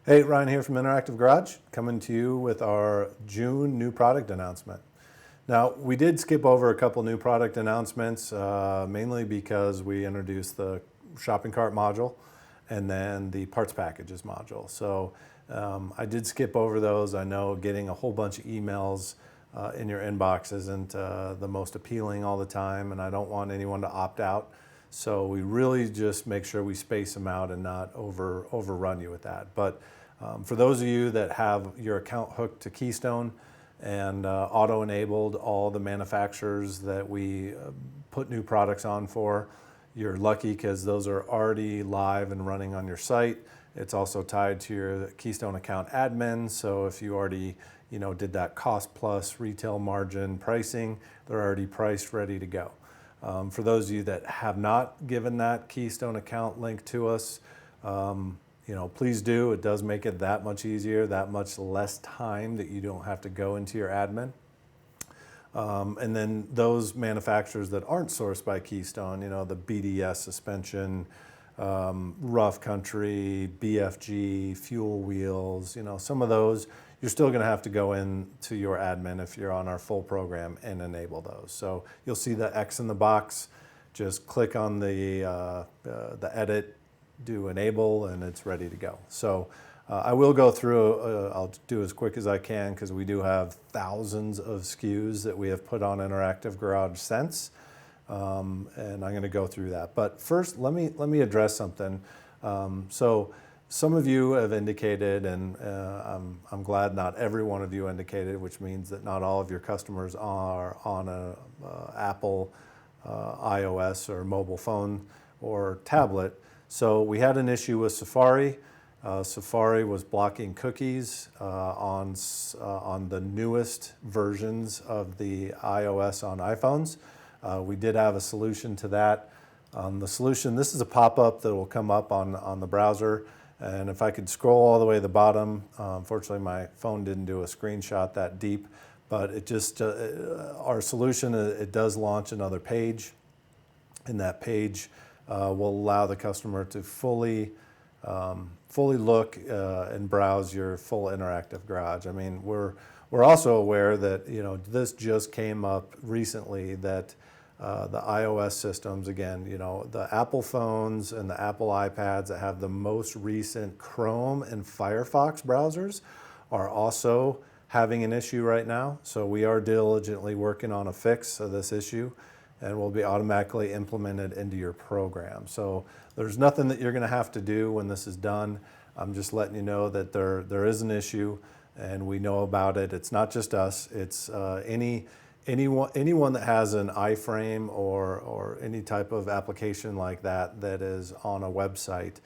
Hey, Ryan here from Interactive Garage, coming to you with our June new product announcement. Now, we did skip over a couple new product announcements, mainly because we introduced the shopping cart module and then the parts packages module. So I did skip over those. I know getting a whole bunch of emails in your inbox isn't the most appealing all the time, and I don't want anyone to opt out. So we really just make sure we space them out and not overrun you with that. But for those of you that have your account hooked to Keystone and auto-enabled all the manufacturers that we put new products on for, you're lucky because those are already live and running on your site. It's also tied to your Keystone account admin, so if you already did that cost plus retail margin pricing, they're already priced, ready to go. For those of you that have not given that Keystone account link to us, please do. It does make it that much easier, that much less time that you don't have to go into your admin. And then those manufacturers that aren't sourced by Keystone, the BDS suspension, Rough Country, BFG, Fuel Wheels, some of those, you're still going to have to go into your admin if you're on our full program and enable those. So you'll see the X in the box. Just click on the edit, do enable, and it's ready to go. So I will go through, I'll do as quick as I can because we do have thousands of SKUs that we have put on Interactive Garage since. And I'm going to go through that. But first, let me address something. So some of you have indicated, and I'm glad not every one of you indicated, which means that not all of your customers are on a Apple iOS or mobile phone or tablet. So we had an issue with Safari. Safari was blocking cookies on the newest versions of the iOS on iPhones. We did have a solution to that. The solution, this is a pop-up that will come up on the browser. And if I could scroll all the way to the bottom, unfortunately my phone didn't do a screenshot that deep, but it just, our solution, it does launch another page. And that page will allow the customer to fully look and browse your full Interactive Garage. I mean, we're also aware that this just came up recently that the iOS systems, again, the Apple phones and the Apple iPads that have the most recent Chrome and Firefox browsers are also having an issue right now. So we are diligently working on a fix of this issue, and will be automatically implemented into your program. So there's nothing that you're going to have to do when this is done. I'm just letting you know that there is an issue, and we know about it. It's not just us. It's anyone that has an iFrame or any type of application like that is on a website.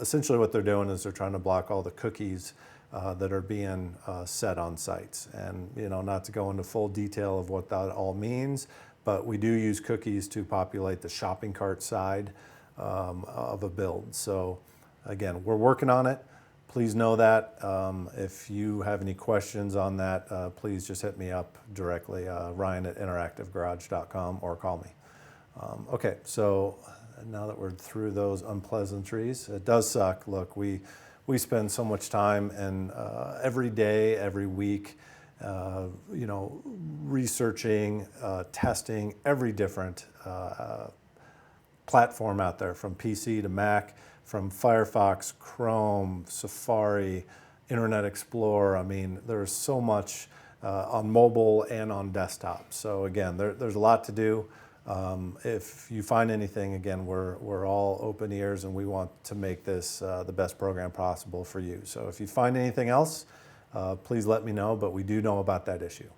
Essentially what they're doing is they're trying to block all the cookies that are being set on sites. And not to go into full detail of what that all means, but we do use cookies to populate the shopping cart side of a build. So again, we're working on it. Please know that. If you have any questions on that, please just hit me up directly, Ryan@interactivegarage.com, or call me. Okay, so now that we're through those unpleasantries, it does suck. Look, we spend so much time and every day, every week, researching, testing every different platform out there, from PC to Mac, from Firefox, Chrome, Safari, Internet Explorer. I mean, there's so much on mobile and on desktop. So again, there's a lot to do. If you find anything, again, we're all open ears, and we want to make this the best program possible for you. So if you find anything else, please let me know, but we do know about that issue.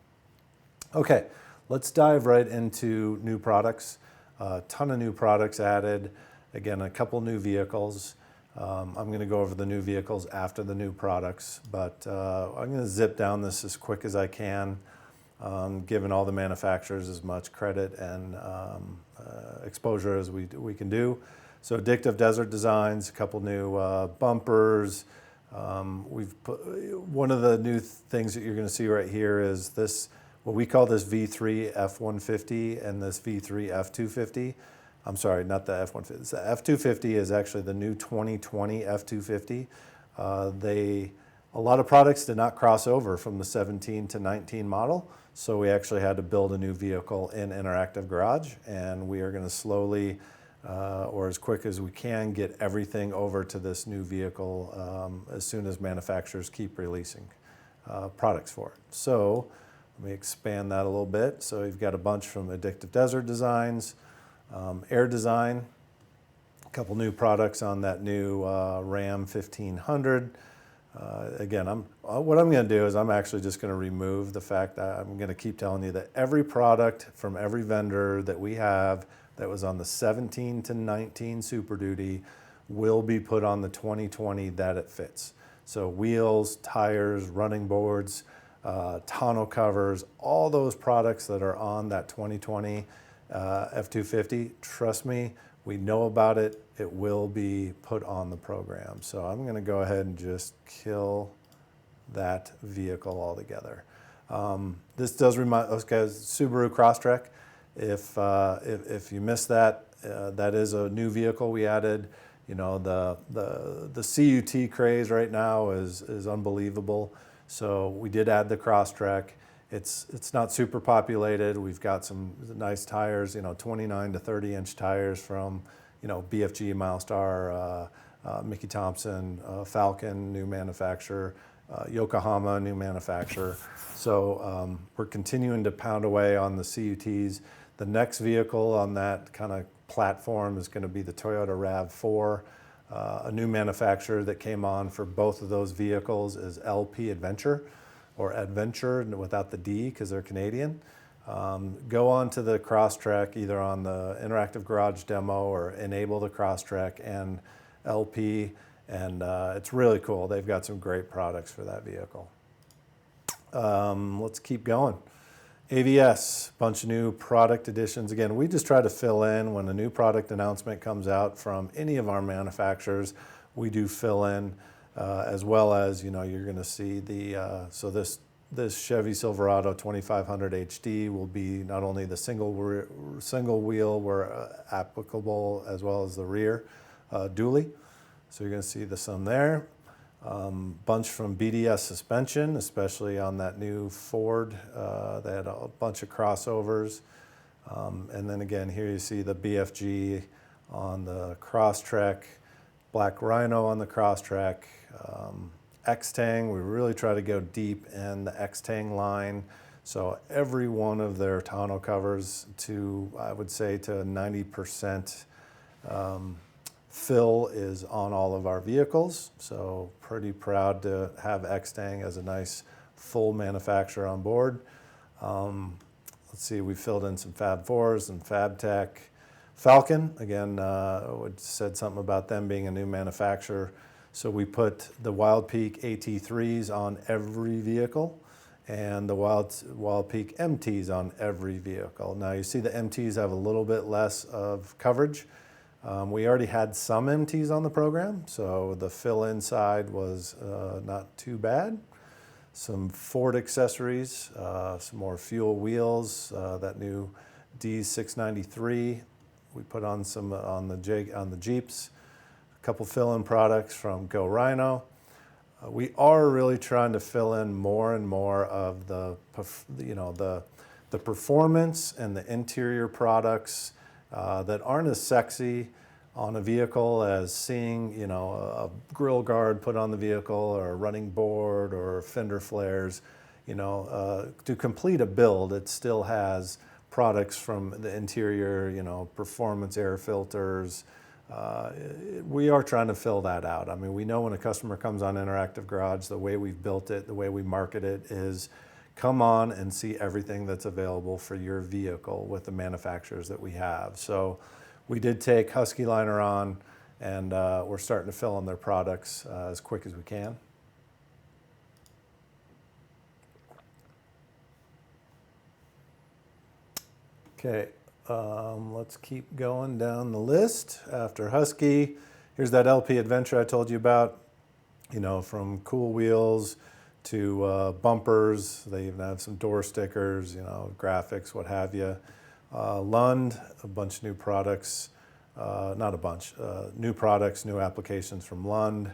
Okay, let's dive right into new products. A ton of new products added. Again, a couple new vehicles. I'm going to go over the new vehicles after the new products, but I'm going to zip down this as quick as I can, giving all the manufacturers as much credit and exposure as we can do. So Addictive Desert Designs, a couple new bumpers. We've put, one of the new things that you're going to see right here is this, what we call this V3 F-150 and this V3 F-250. I'm sorry, not the F-150. The F-250 is actually the new 2020 F-250. A lot of products did not cross over from the 17 to 19 model, so we actually had to build a new vehicle in Interactive Garage, and we are going to slowly, or as quick as we can, get everything over to this new vehicle as soon as manufacturers keep releasing products for it. So let me expand that a little bit. So you've got a bunch from Addictive Desert Designs, Air Design, a couple new products on that new Ram 1500. Again, what I'm going to do is I'm actually just going to remove the fact that I'm going to keep telling you that every product from every vendor that we have that was on the 17 to 19 Super Duty will be put on the 2020 that it fits. So wheels, tires, running boards, tonneau covers, all those products that are on that 2020 F-250, trust me, we know about it. It will be put on the program. So I'm going to go ahead and just kill that vehicle altogether. This does remind us, guys, Subaru Crosstrek. If you missed that, that is a new vehicle we added. You know, the CUT craze right now is unbelievable. So we did add the Crosstrek. It's not super populated. We've got some nice tires, 29 to 30 inch tires from, BFG, Milestar, Mickey Thompson, Falcon, new manufacturer, Yokohama, new manufacturer. So we're continuing to pound away on the CUTs. The next vehicle on that kind of platform is going to be the Toyota RAV4. A new manufacturer that came on for both of those vehicles is LP Adventure, or Adventure without the D because they're Canadian. Go on to the Crosstrek, either on the Interactive Garage demo or enable the Crosstrek and LP, and it's really cool. They've got some great products for that vehicle. Let's keep going. AVS, bunch of new product additions. Again, we just try to fill in when a new product announcement comes out from any of our manufacturers. We do fill in, as well as, you're going to see so this Chevy Silverado 2500 HD will be not only the single wheel where applicable, as well as the rear dually. So you're going to see some there. Bunch from BDS suspension, especially on that new Ford. They had a bunch of crossovers. And then again, here you see the BFG on the Crosstrek, Black Rhino on the Crosstrek, X-Tang. We really try to go deep in the X-Tang line. So every one of their tonneau covers I would say to 90%, fill is on all of our vehicles. So pretty proud to have X-Tang as a nice full manufacturer on board. Let's see, we filled in some Fab 4s and Fab Tech. Falcon, again, said something about them being a new manufacturer. So we put the Wild Peak AT3s on every vehicle and the Wild Peak MTs on every vehicle. Now you see the MTs have a little bit less of coverage. We already had some MTs on the program, so the fill inside was not too bad. Some Ford accessories, some more fuel wheels, that new D693 we put on some on the Jeeps. A couple fill-in products from Go Rhino. We are really trying to fill in more and more of the performance and the interior products that aren't as sexy on a vehicle as seeing, a grill guard put on the vehicle or a running board or fender flares. To complete a build, it still has products from the interior, performance air filters. We are trying to fill that out. I mean, we know when a customer comes on Interactive Garage, the way we've built it, the way we market it is come on and see everything that's available for your vehicle with the manufacturers that we have. So we did take Husky Liner on, and we're starting to fill in their products as quick as we can. Okay, let's keep going down the list. After Husky, here's that LP Adventure I told you about. From cool wheels to bumpers. They even have some door stickers, graphics, what have you. Lund, a bunch of new products. Not a bunch, new products, new applications from Lund.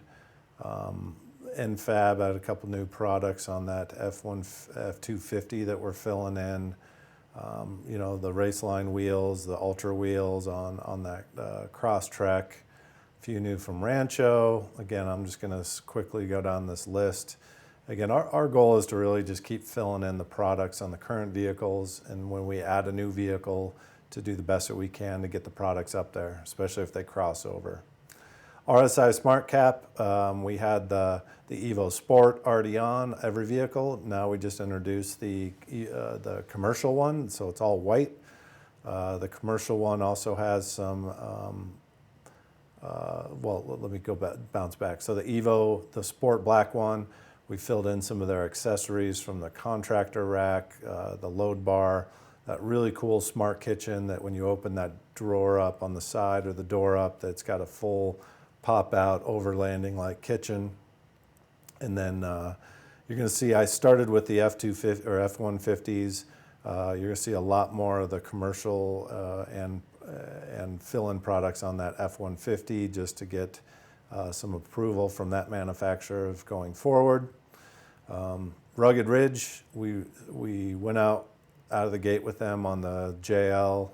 Fab had a couple new products on that F250 that we're filling in. You know, the Raceline wheels, the Ultra wheels on that Crosstrek. A few new from Rancho. Again, I'm just going to quickly go down this list. Again, our goal is to really just keep filling in the products on the current vehicles, and when we add a new vehicle, to do the best that we can to get the products up there, especially if they cross over. RSI Smart Cap, we had the Evo Sport already on every vehicle. Now we just introduced the commercial one, so it's all white. The commercial one also has some, well, let me bounce back. So the Evo, the Sport black one, we filled in some of their accessories from the contractor rack, the load bar, that really cool smart kitchen that when you open that drawer up on the side or the door up, that's got a full pop out overlanding like kitchen. And then you're going to see I started with the F250 or F150s. You're going to see a lot more of the commercial and fill-in products on that F150 just to get some approval from that manufacturer of going forward. Rugged Ridge, we went out of the gate with them on the JL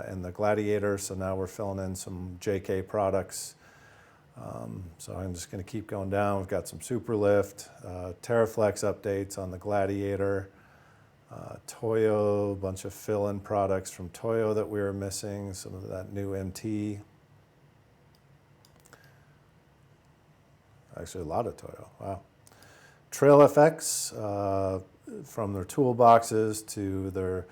and the Gladiator, so now we're filling in some JK products. So I'm just going to keep going down. We've got some Superlift, Terraflex updates on the Gladiator, Toyo, a bunch of fill-in products from Toyo that we were missing, some of that new MT. Actually, a lot of Toyo, wow. Trail FX, from their toolboxes to their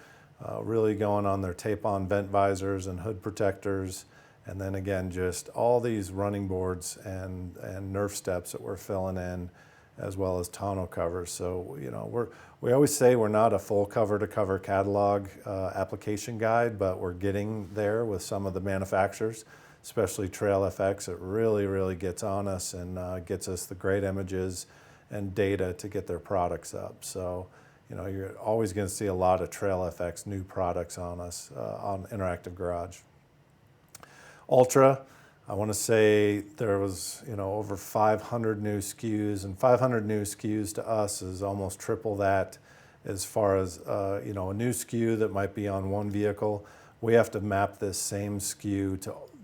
really going on their tape-on vent visors and hood protectors. And then again, just all these running boards and Nerf steps that we're filling in, as well as tonneau covers. So, you know, we always say we're not a full cover-to-cover catalog application guide, but we're getting there with some of the manufacturers, especially Trail FX. It really, really gets on us and gets us the great images and data to get their products up. So, you know, you're always going to see a lot of Trail FX new products on us on Interactive Garage. Ultra, I want to say there was, you know, over 500 new SKUs, and 500 new SKUs to us is almost triple that as far as, you know, a new SKU that might be on one vehicle. We have to map this same SKU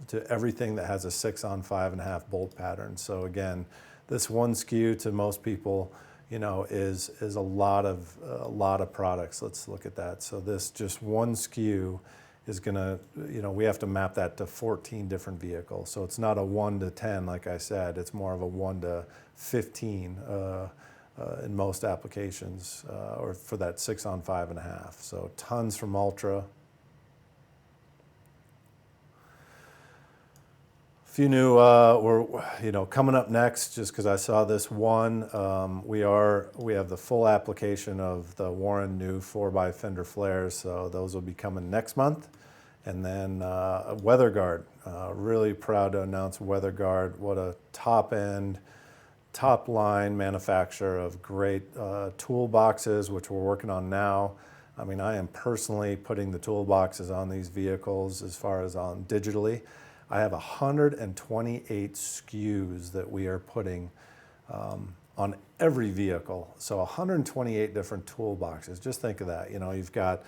to everything that has a 6 on 5.5 bolt pattern. So again, this one SKU to most people, you know, is a lot of products. Let's look at that. So this just one SKU is gonna, you know, we have to map that to 14 different vehicles. So it's not a 1 to 10, like I said, it's more of a 1 to 15 in most applications, or for that 6 on 5.5. So tons from Ultra. A few new, we're, you know, coming up next, just because I saw this one, we have the full application of the Warren new 4x fender flares, so those will be coming next month. And then Weather Guard, really proud to announce Weather Guard. What a top-end, top-line manufacturer of great toolboxes, which we're working on now. I mean, I am personally putting the toolboxes on these vehicles as far as on digitally. I have 128 SKUs that we are putting on every vehicle. So 128 different toolboxes. Just think of that. You know, you've got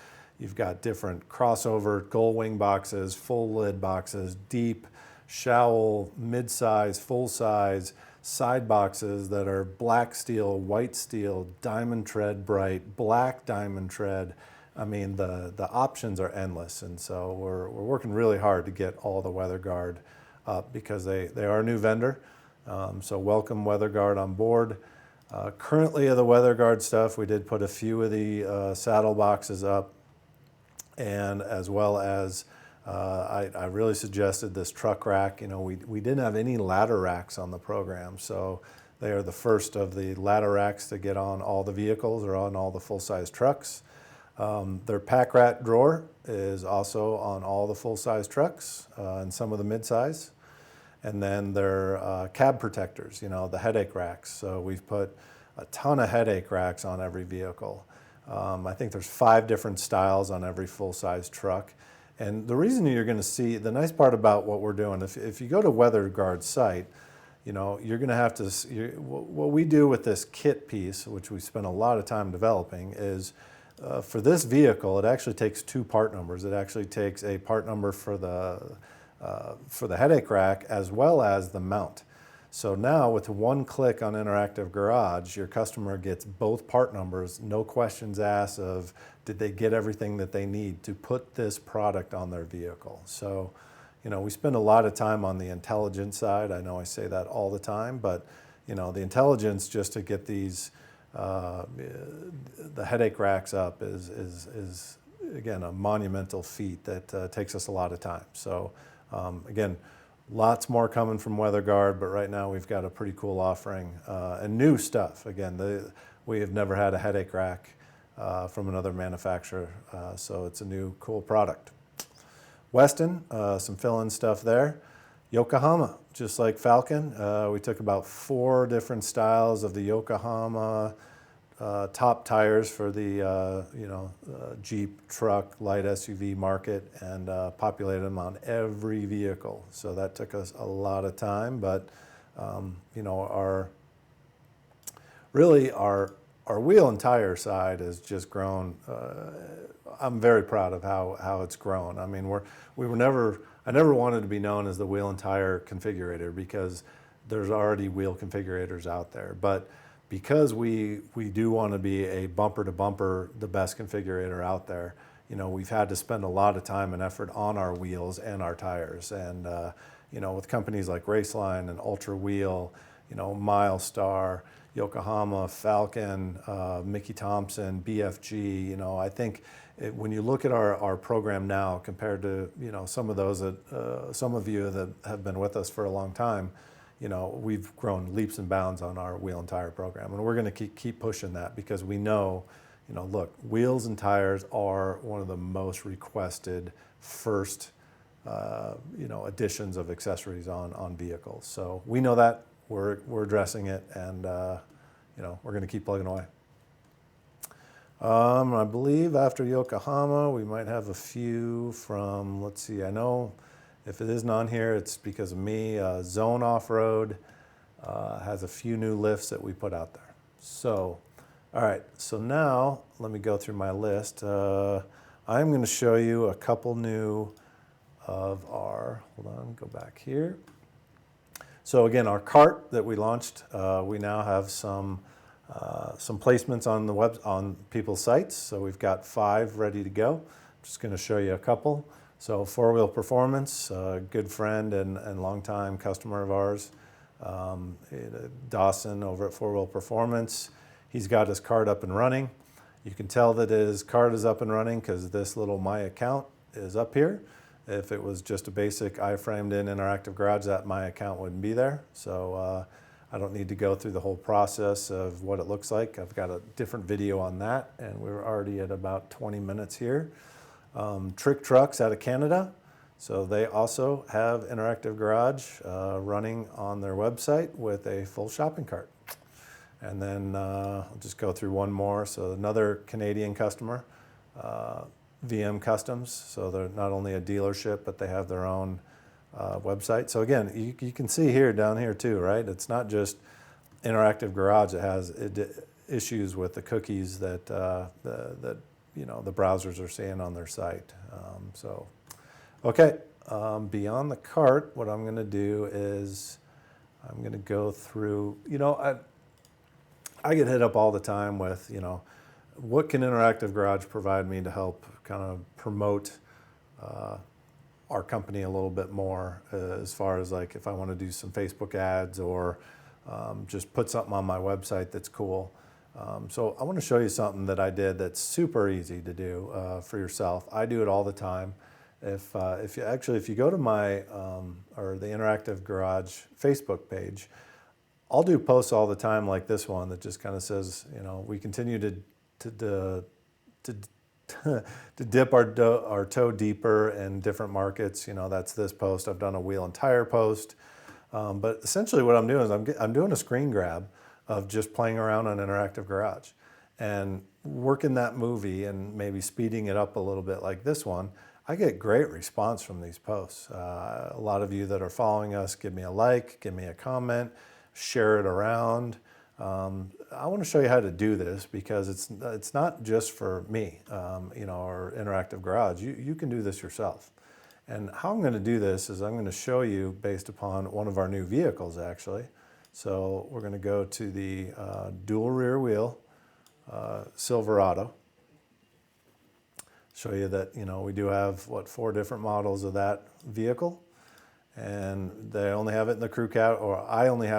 different crossover gull wing boxes, full lid boxes, deep, shallow, mid-size, full-size, side boxes that are black steel, white steel, diamond tread bright, black diamond tread. I mean, the options are endless, and so we're working really hard to get all the Weather Guard up because they are a new vendor. So welcome Weather Guard on board. Currently of the Weather Guard stuff, we did put a few of the saddle boxes up, and as well as I really suggested this truck rack. You know, we didn't have any ladder racks on the program, so they are the first of the ladder racks to get on all the vehicles or on all the full-size trucks. Their pack rat drawer is also on all the full-size trucks and some of the mid-size. And then their cab protectors, you know, the headache racks. So we've put a ton of headache racks on every vehicle. I think there's 5 different styles on every full-size truck. And the reason you're going to see, the nice part about what we're doing, if you go to Weather Guard's site, you're going to have to, what we do with this kit piece, which we spent a lot of time developing, is for this vehicle, it actually takes two part numbers. It actually takes a part number for the headache rack as well as the mount. So now with one click on Interactive Garage, your customer gets both part numbers, no questions asked of did they get everything that they need to put this product on their vehicle. So, we spend a lot of time on the intelligence side. I know I say that all the time, but the intelligence just to get these the headache racks up is again a monumental feat that takes us a lot of time. So again, lots more coming from WeatherGuard, but right now we've got a pretty cool offering and new stuff. Again, we have never had a headache rack from another manufacturer, so it's a new cool product. Weston, some fill-in stuff there. Yokohama, just like Falcon, we took about 4 different styles of the Yokohama top tires for the Jeep, truck, light SUV market, and populated them on every vehicle. So that took us a lot of time, but our wheel and tire side has just grown. I'm very proud of how it's grown. I mean, I never wanted to be known as the wheel and tire configurator because there's already wheel configurators out there. But because we do want to be a bumper to bumper, the best configurator out there, we've had to spend a lot of time and effort on our wheels and our tires. And, with companies like Raceline and Ultra Wheel, Milestar, Yokohama, Falcon, Mickey Thompson, BFG, I think when you look at our program now compared to, some of those some of you that have been with us for a long time, we've grown leaps and bounds on our wheel and tire program. And we're going to keep pushing that because we know, look, wheels and tires are one of the most requested first, additions of accessories on vehicles. So we know that. We're addressing it, and we're going to keep plugging away. I believe after Yokohama, we might have a few from, let's see, I know if it isn't on here, it's because of me. Zone Off-Road has a few new lifts that we put out there. So, all right, so now let me go through my list. I'm going to show you a couple new of our, hold on, go back here. So again, our cart that we launched, we now have some placements on the on people's sites. So we've got 5 ready to go. I'm just going to show you a couple. So 4 Wheel Performance, a good friend and longtime customer of ours, Dawson over at 4 Wheel Performance. He's got his cart up and running. You can tell that his cart is up and running because this little My Account is up here. If it was just a basic I-framed in Interactive Garage, that My Account wouldn't be there. So I don't need to go through the whole process of what it looks like. I've got a different video on that, and we're already at about 20 minutes here. Trick Trucks out of Canada. So they also have Interactive Garage running on their website with a full shopping cart. And then I'll just go through one more. So another Canadian customer, VM Customs. So they're not only a dealership, but they have their own website. So again, you can see here, down here too, right? It's not just Interactive Garage. It has issues with the cookies that the browsers are seeing on their site. Beyond the cart, what I'm going to do is I'm going to go through. I get hit up all the time with what can Interactive Garage provide me to help kind of promote our company a little bit more as far as like if I want to do some Facebook ads or just put something on my website that's cool. So I want to show you something that I did that's super easy to do for yourself. I do it all the time. If you go to my or the Interactive Garage Facebook page, I'll do posts all the time like this one that just kind of says, we continue to dip our toe deeper in different markets. That's this post. I've done a wheel and tire post. But essentially what I'm doing is I'm doing a screen grab of just playing around on Interactive Garage and working that movie and maybe speeding it up a little bit like this one. I get great response from these posts. A lot of you that are following us, give me a like, give me a comment, share it around. I want to show you how to do this because it's not just for me, or Interactive Garage. You can do this yourself. And how I'm going to do this is I'm going to show you based upon one of our new vehicles, actually. So we're going to go to the dual rear wheel Silverado. Show you that, we do have, 4 different models of that vehicle. And they only have it in the crew cab, or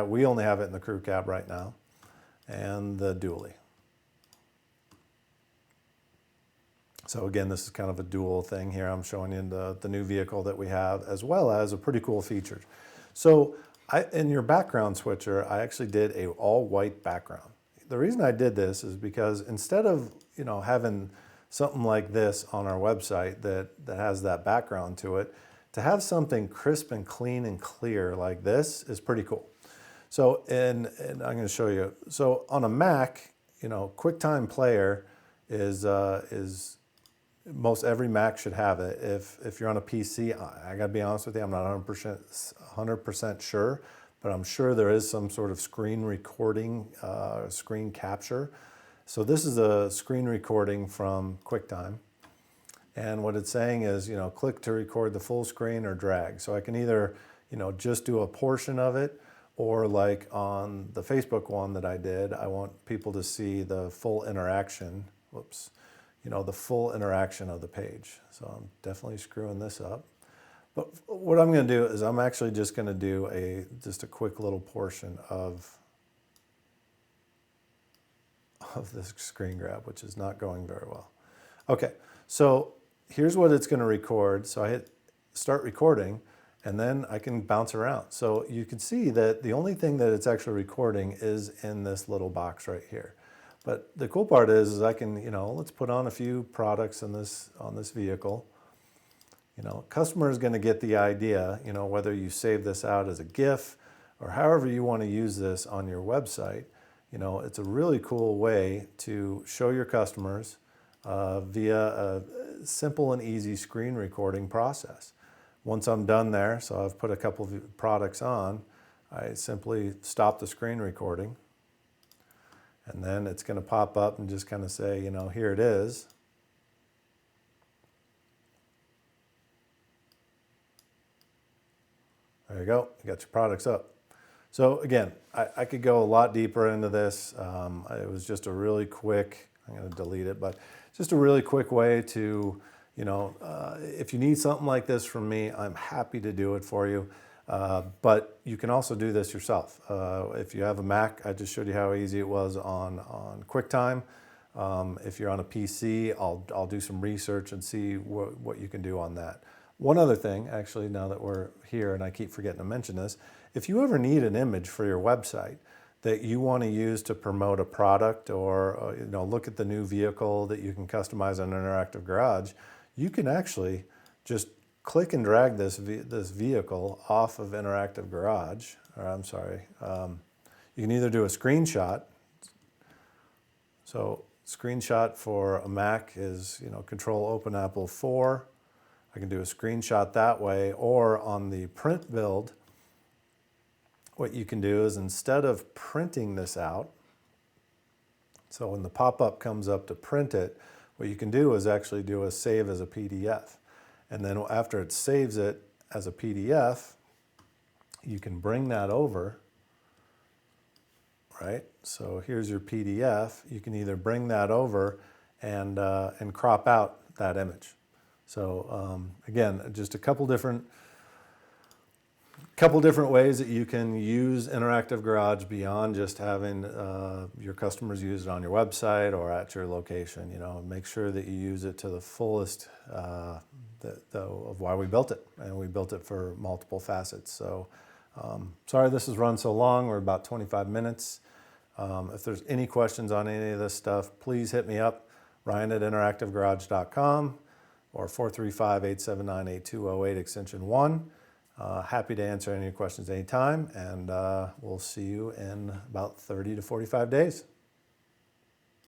we only have it in the crew cab right now, and the dually. So again, this is kind of a dual thing here. I'm showing you the new vehicle that we have, as well as a pretty cool feature. So in your background switcher, I actually did a all white background. The reason I did this is because instead of, having something like this on our website that has that background to it, to have something crisp and clean and clear like this is pretty cool. So, and I'm going to show you. So on a Mac, Quicktime Player is most every Mac should have it. If you're on a PC, I got to be honest with you, I'm not 100% sure, but I'm sure there is some sort of screen recording, screen capture. So this is a screen recording from QuickTime. And what it's saying is, click to record the full screen or drag. So I can either, just do a portion of it, or like on the Facebook one that I did, I want people to see the full interaction. Whoops. The full interaction of the page. So I'm definitely screwing this up. But what I'm going to do is I'm actually just going to do just a quick little portion of this screen grab, which is not going very well. Okay, so here's what it's going to record. So I hit start recording, and then I can bounce around. So you can see that the only thing that it's actually recording is in this little box right here. But the cool part is I can, let's put on a few products on this vehicle. Customer is going to get the idea, whether you save this out as a GIF or however you want to use this on your website. It's a really cool way to show your customers via a simple and easy screen recording process. Once I'm done there, so I've put a couple of products on, I simply stop the screen recording. And then it's going to pop up and just kind of say, here it is. There you go. You got your products up. So again, I could go a lot deeper into this. It was just a really quick, I'm going to delete it, but just a really quick way to, if you need something like this from me, I'm happy to do it for you. But you can also do this yourself. If you have a Mac, I just showed you how easy it was on QuickTime. If you're on a PC, I'll do some research and see what you can do on that. One other thing, actually, now that we're here, and I keep forgetting to mention this, if you ever need an image for your website that you want to use to promote a product or look at the new vehicle that you can customize on Interactive Garage, you can actually just click and drag this vehicle off of Interactive Garage, or I'm sorry, you can either do a screenshot. So screenshot for a Mac is, Control Open Apple 4. I can do a screenshot that way, or on the print build, what you can do is instead of printing this out, so when the pop-up comes up to print it, what you can do is actually do a save as a PDF. And then after it saves it as a PDF, you can bring that over, right? So here's your PDF. You can either bring that over and crop out that image. So again, just a couple different ways that you can use Interactive Garage beyond just having your customers use it on your website or at your location. Make sure that you use it to the fullest of why we built it, and we built it for multiple facets. So sorry this has run so long. We're about 25 minutes. If there's any questions on any of this stuff, please hit me up, Ryan@interactivegarage.com or 435-879-8208 extension 1. Happy to answer any questions anytime, and we'll see you in about 30 to 45 days.